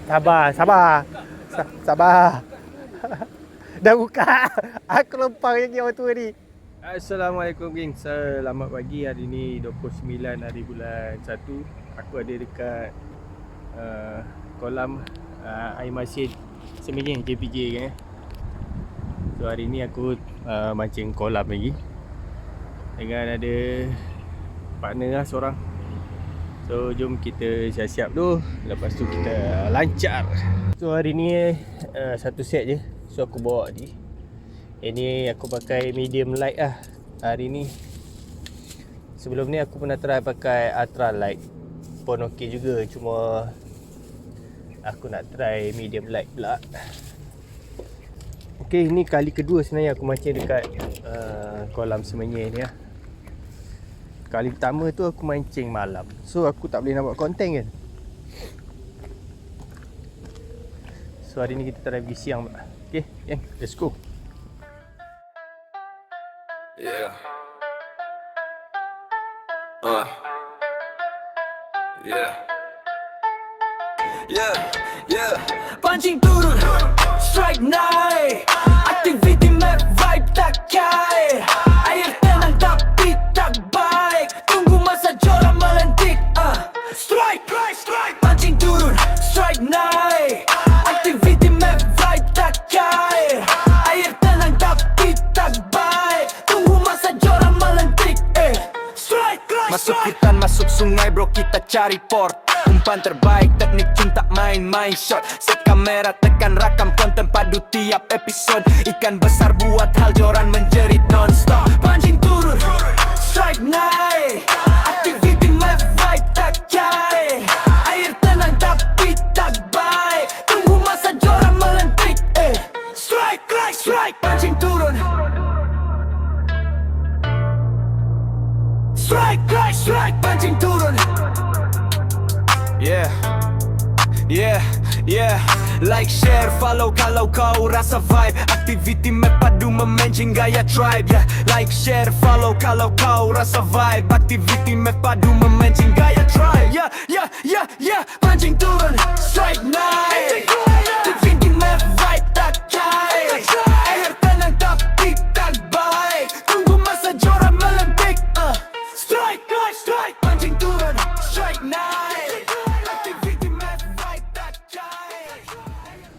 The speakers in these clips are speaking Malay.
Sabar, sabar. Sabar. Dah buka. Aku lempang lagi orang tua ni. Assalamualaikum geng. Selamat pagi. Hari ni 29 hari bulan 1. Aku ada dekat kolam air masin Semenyih JPJ kan. So hari ni aku mancing kolam lagi. Dengan ada partner lah seorang. So jom kita siap-siap tu. Lepas tu kita lancar. So hari ni satu set je. So aku bawa ni. Ini aku pakai medium light lah hari ni. Sebelum ni aku pernah try pakai ultra light, pun okey juga. Cuma aku nak try medium light pula. Okey, ini kali kedua sebenarnya aku mancing dekat kolam Semenyih ni lah. Kali pertama tu aku mancing malam, so aku tak boleh nak buat konten kan. So hari ni kita try pergi siang pula. Okay, let's go. Yeah. Yeah. Yeah. Yeah. Pancing turun, strike naik. Aktiviti map vibe tak kait. Air tenang tapi tak baik. Tunggu masa joran melentik. Strike, strike, strike. Pancing turun, strike naik. Aktiviti map vibe tak kait. Air tenang tapi tak baik. Tunggu masa joran melentik. Strike, strike. Masuk hutan, masuk sungai bro, kita cari port. Umpan terbaik, teknik cinta main-main shot. Set kamera, tekan rakam konten padu tiap episod. Ikan besar buat hal joran menjerit non-stop. Pancing turun, strike naik. Aktiviti map vibe tak kait. Air tenang tapi tak baik. Tunggu masa joran melentik. Strike, strike, strike. Pancing turun, strike, strike, strike. Pancing turun. Yeah, yeah, yeah. Like, share, follow kalau kau rasa vibe. Aktiviti map padu memancing gaya tribe. Yeah, like, share, follow kalau kau rasa vibe. Aktiviti map padu memancing gaya tribe. Yeah, yeah, yeah, yeah. Pancing turun, strike naik. Aktiviti map vibe tak kait. Air tenang tapi tak baik. Tunggu masa joran melentik. Strike, strike, strike. Pancing turun, strike naik.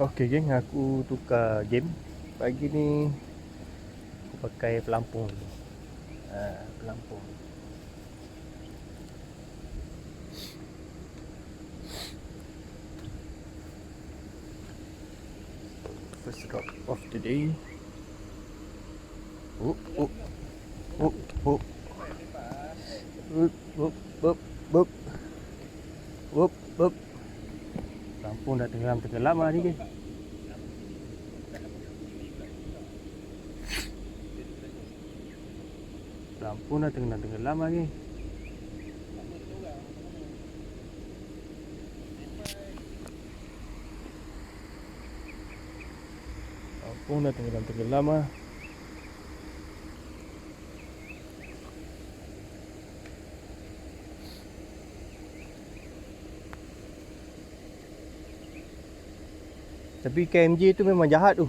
Okay geng, aku tukar game. Pagi ni aku pakai pelampung. Pelampung. First drop of the day. Oh. Pelampung dah tenggelam lah ni geng. Pelampung dah tenggelam lagi. Pelampung dah tenggelam lah. Tapi KMJ tu memang jahat tu.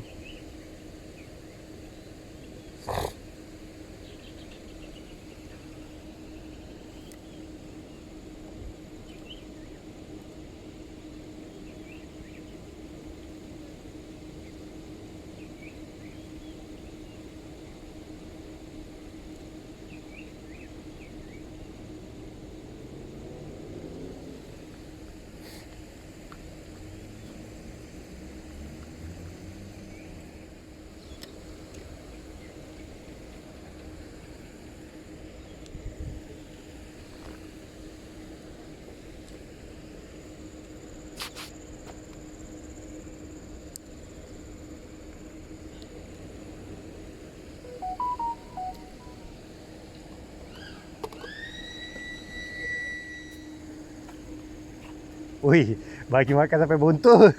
Ui, bagi makan sampai buntut.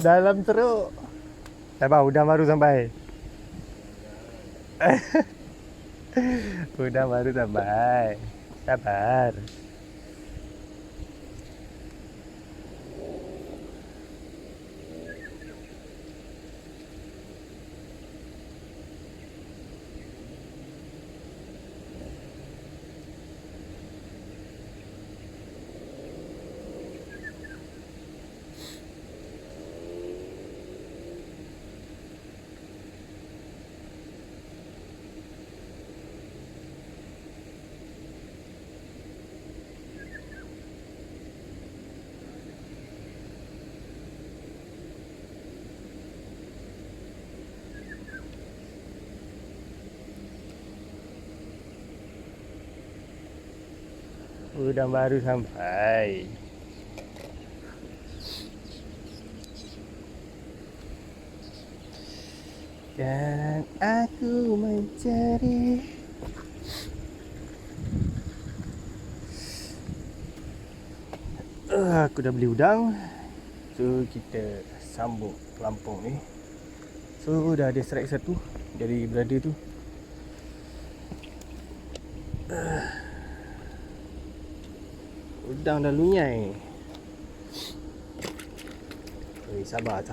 Dalam teruk. Sabar, udang baru sampai. Udang baru sampai. Sabar. Udang baru sampai. Dan aku mencari aku dah beli udang. So kita sambung pelampung ni. So dah ada strike satu dari brother tu. Udang dah lunyai. Sabar.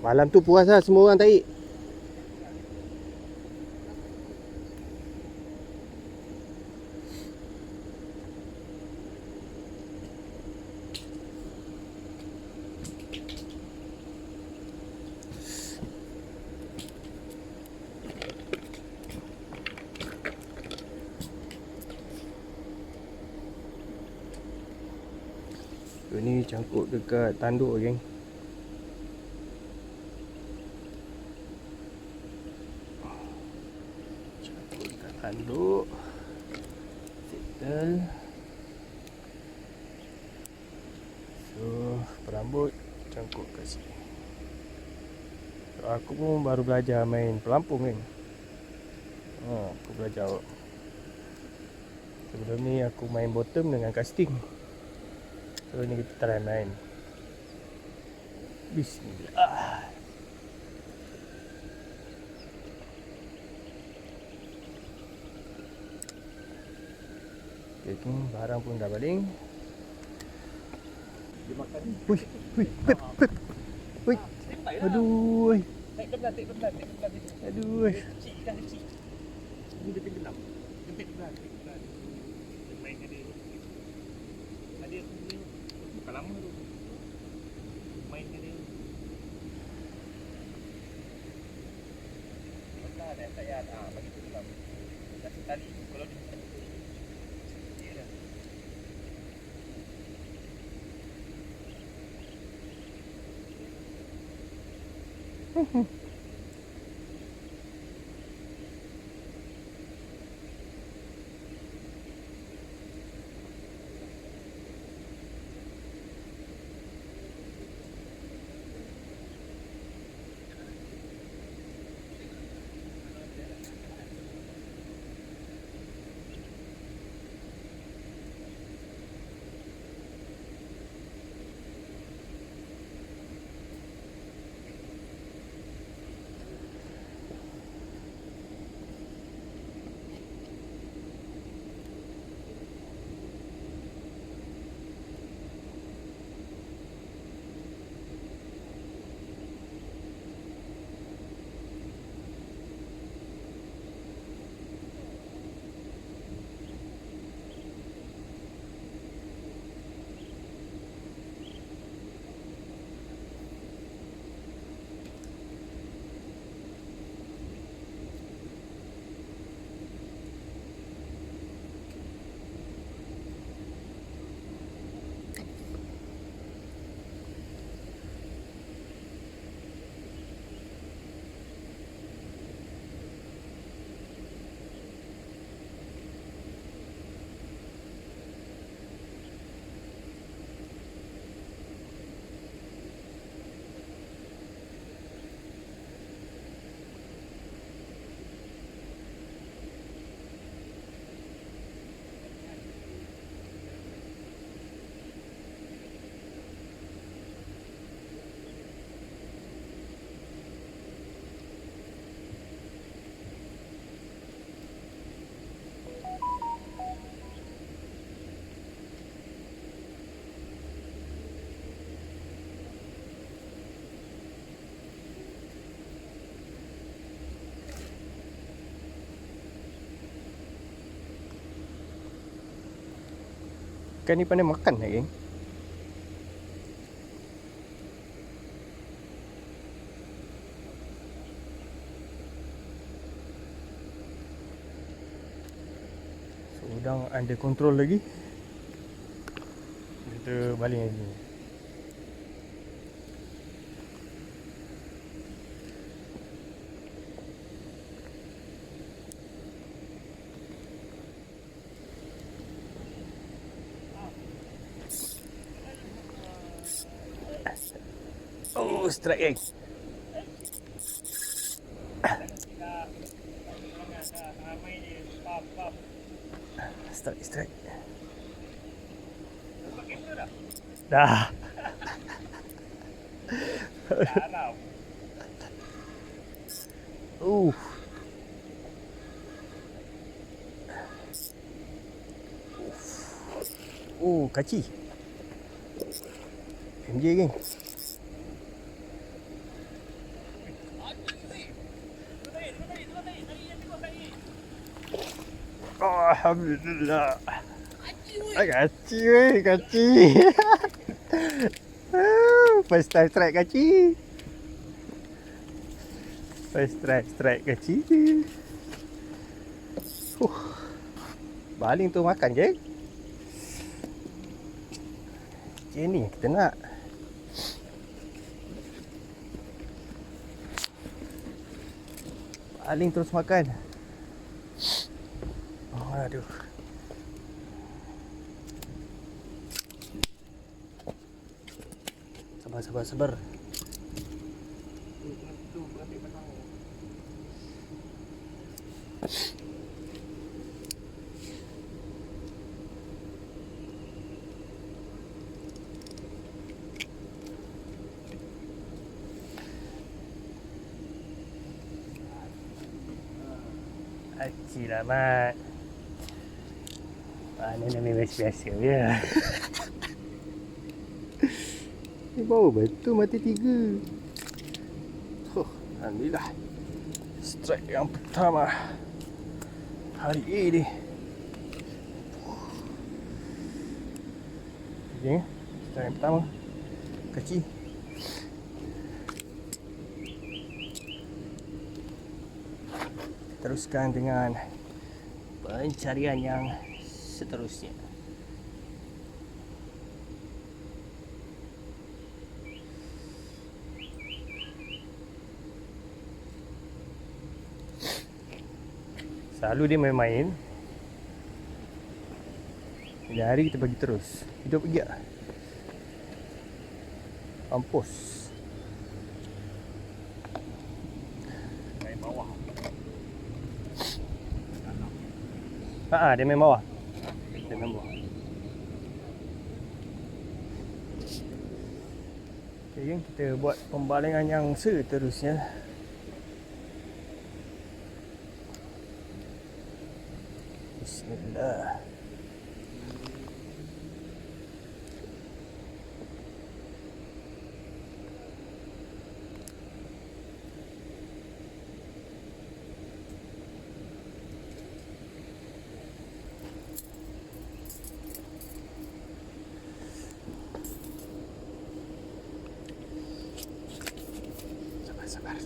Malam tu puas lah semua orang tarik. Ni cangkuk dekat tanduk geng. Cangkuk dekat tanduk. Settle. So perambut cangkuk kat sini. So, aku pun baru belajar main pelampung kan. Aku belajar. Sebelum ni aku main bottom dengan casting. So ni kita try main. Bismillah. Okay, barang pun dah baling. Dia makan ni. Pep. Ui. Aduh. Naik ke belah. Aduh. Kecil. Ini dia tenggelam. Dia belah. Main dengan dia. Ada ni bukan lama tu. Main dengan dia. Belah dah saya bagi tu dalam. Kasih tali kalau dia ikan ni pandai makan tak geng? So udang under control lagi. Kita baling lagi. Oh, strike geng. Strike. Dah. Uh. Oh, kaci. MJ geng. Oh, alhamdulillah. Kaci weh, kaci. First time strike kaci. First strike kaci. Baling tu makan je. Macam ni kita nak. Baling terus makan. Oh, aduh. Sabar. Acilah Mat. Mana namanya biasa je. Ni baru betul mati 3. Alhamdulillah. Strike yang pertama hari ini. Okay, strike yang pertama kecil. Teruskan dengan pencarian yang seterusnya. Selalu dia main-main. Ini hari kita bagi terus. Hidup pergi tak? Mampus. Main bawah. Dia main bawah. Dia main bawah. Okay, kita buat pembalingan yang seterusnya. Bismillah. Sabar.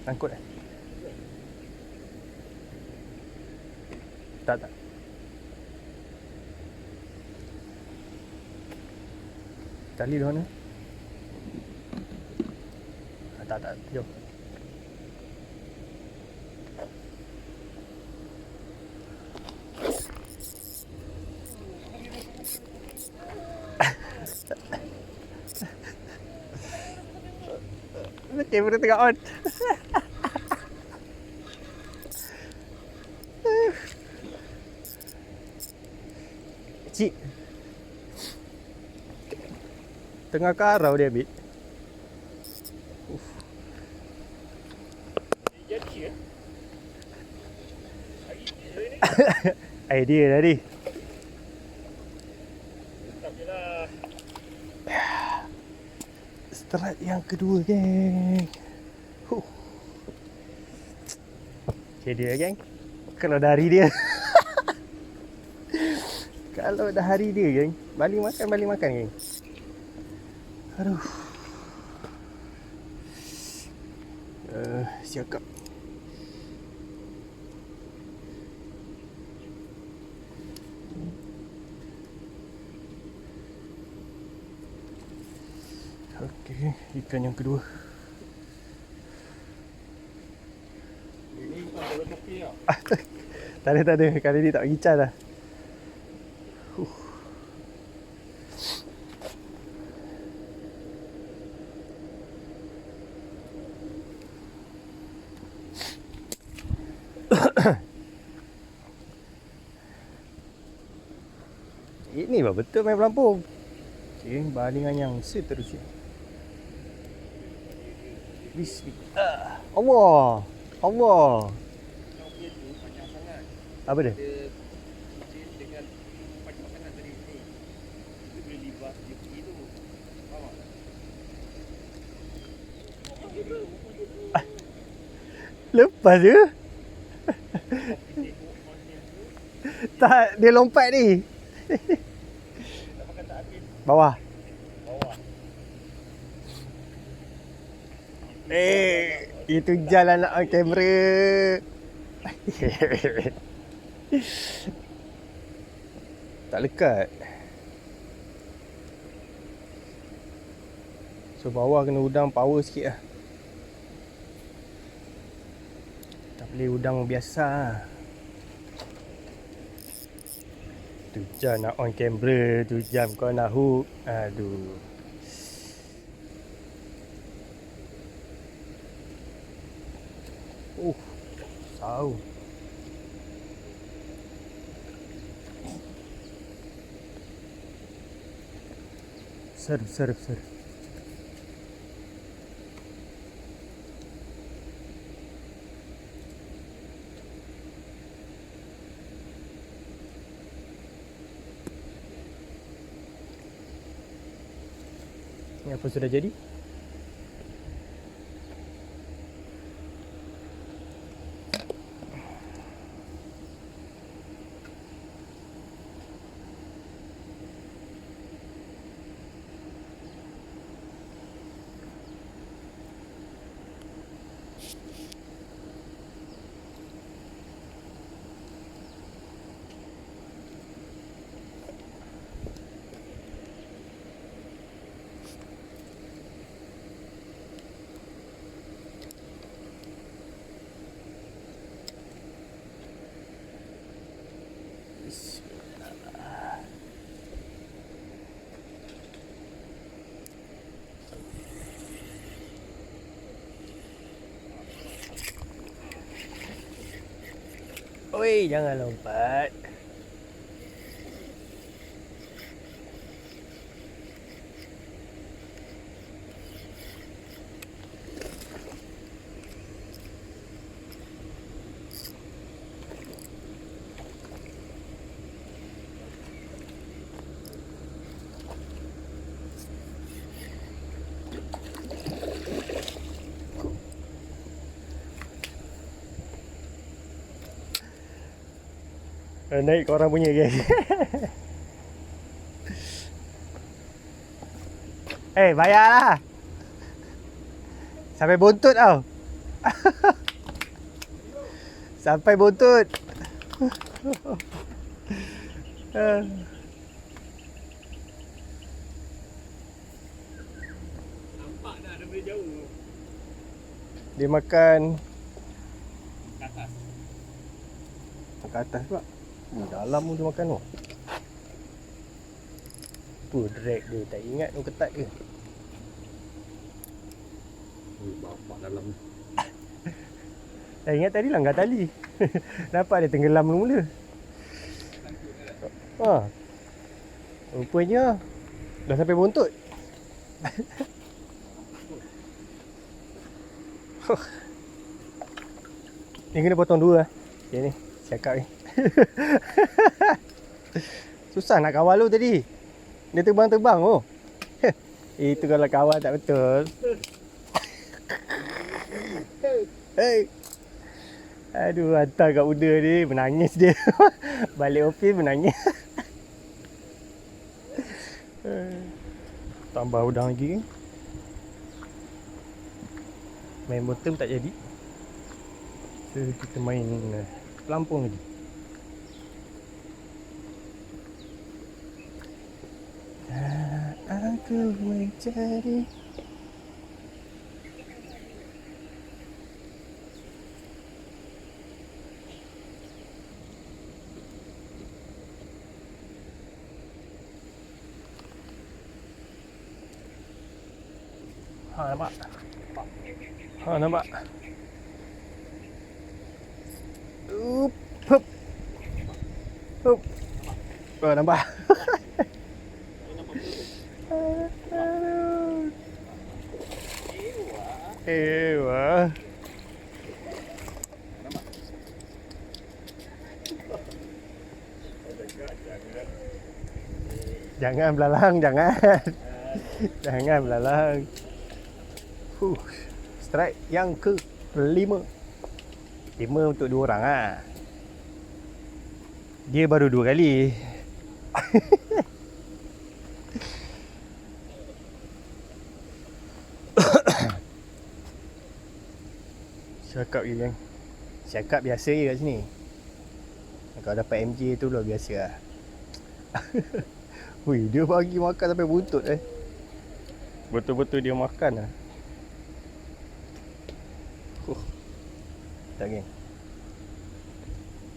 Angkut Tak. Tali di mana? Tak. Jom. Kamera tengah on. Cik. Tengah karau dia ambil. Idea tadi. Strike yang kedua, geng. Okay dia geng. Kalau dah hari dia. Kalau dah hari dia geng. Balik makan geng. Aduh. Siakap. Okey, ikan yang kedua. Ini bukan dalam kopi tau. Tak ada. Kali ni tak pergi can dah. Ini bah betul main pelampung. Okay, balingan yang seterusnya. Bismillah. Allah. Yang punya tu panjang sangat. Apa dia? Dia cincin dengan panjang sangat tadi ni. Dia boleh libas dia pergi tu. Faham tak? Lepas je. Tak, dia lompat ni. Bawah. Itu jalan nak on kamera. Tak lekat. So bawah kena udang power sikit lah. Tak boleh udang biasa. Tu jam nak on kamera, tu jam kau nak hook. Aduh. Sau. Seru. Ni apa sudah jadi? Oi, jangan lompat. Naik korang punya geng. Bayarlah. Sampai buntut tau. Sampai buntut. Nampak dah daripada jauh. Dia makan Ke atas. ke atas pula. Dalam pun dia makan tu. Tu drag dia. Tak ingat tu ketat ke. Bapak dalam. Tak ingat tadi langgar tali. Nampak dia tenggelam mula-mula. Rupanya dah sampai buntut. Ni kena potong dua lah. Okay ni, cakap ni. Susah nak kawal tu tadi. Dia terbang-terbang tu. Itu kalau kawal tak betul. Hey. Aduh, hantar kat Uda ni, menangis dia. Balik ofis menangis. Tambah udang lagi. Main bottom tak jadi. So, kita main pelampung lagi. Aku mencari nampak? Nampak? Hup. Hup. Nampak? Ewa. Jangan belalang, jangan. Jangan belalang. Strike yang ke-5. 5 untuk 2 orang ah. Dia baru 2 kali. Cakap je kan. Cakap biasa je kat sini. Kalau dapat MJ tu luar biasa lah. Ui, dia bagi makan sampai buntut Betul-betul dia makan lah. Tak geng.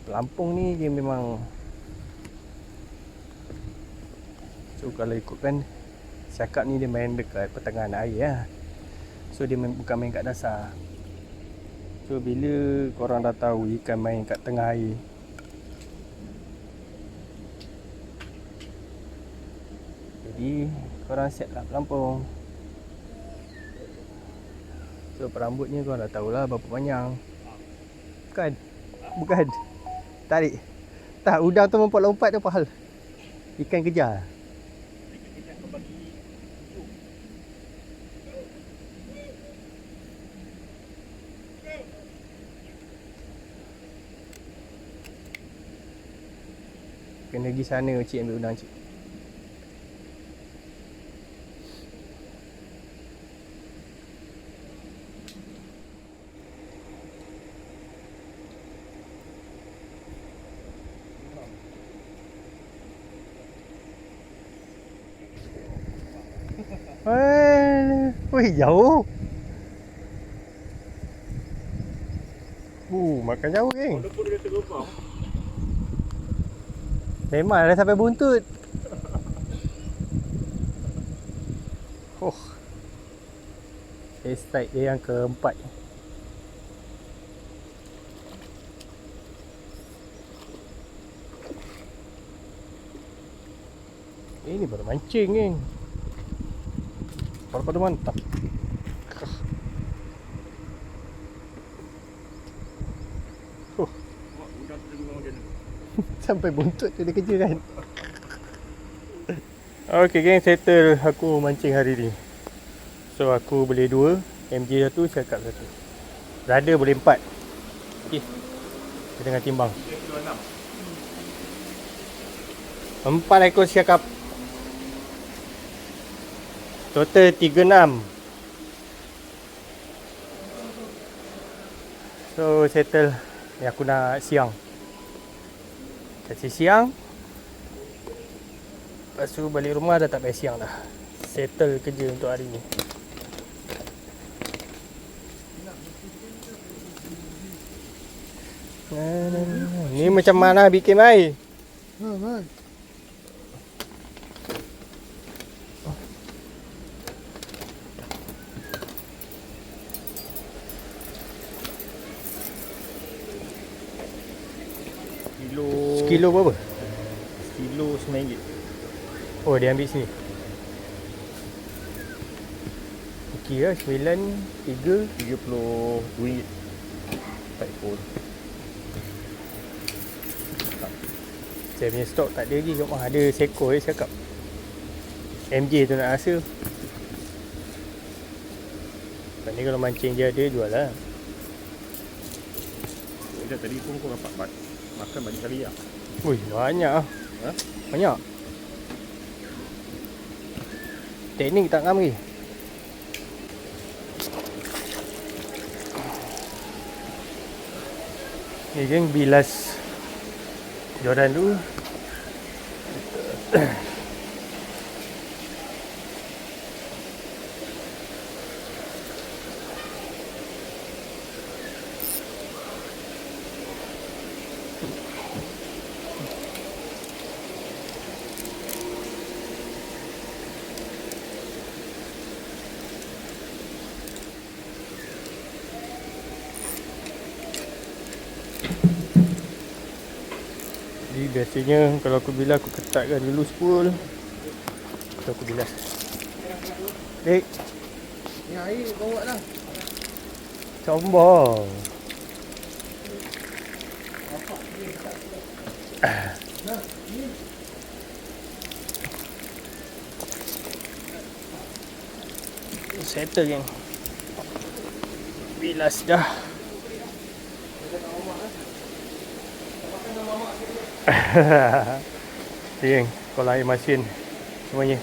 Pelampung ni dia memang, so kalau ikutkan cakap ni dia main dekat pertengahan air lah. So dia bukan main kat dasar. So bila korang dah tahu ikan main kat tengah air, jadi korang set lah pelampung. So perambutnya korang dah tahulah berapa panjang. Bukan tarik. Tak, udang tu lompat-lompat tu apa hal? Ikan kejar. Kena pergi sana cik ambil udang cik. Wih, jauh. Makan jauh geng. Walaupun dia terlopang. Memang dah sampai buntut. Strike dia yang keempat. Ini baru mancing geng. Pada mantap. Sampai buntut tu dia kerja kan. Okay geng, settle aku mancing hari ni. So aku boleh 2, MJ satu, cakap satu. Brother boleh 4. Okay, kita tengah timbang 4 ekor cakap. Total 36. So settle. Ni aku nak siang. Kasih siang. Lepas tu balik rumah dah tak payah siang dah. Settle kerja untuk hari ni. Ni macam mana bikin air? Kilo berapa? Kilo RM9. Oh, dia ambil sini. Okey lah, 9, 3, RM30. Tak ekor. Saya punya stok tak ada lagi kat rumah. Ada seekor je cakap. MJ tu nak rasa. Lepas ni kalau mancing dia ada, jual lah. Kita tadi pun kau dapat makan banyak kali lah. Ui, banyak ah. Ha? Banyak. Teknik tak ngam lagi. Ni geng bilas Jordan tu. Jadi biasanya kalau aku bilas aku ketatkan dulu spool. Lepas aku bilas. Dek, Ni air bawa lah. sombong. Settle geng. Bilas dah. Geng, kalau air masin semuanya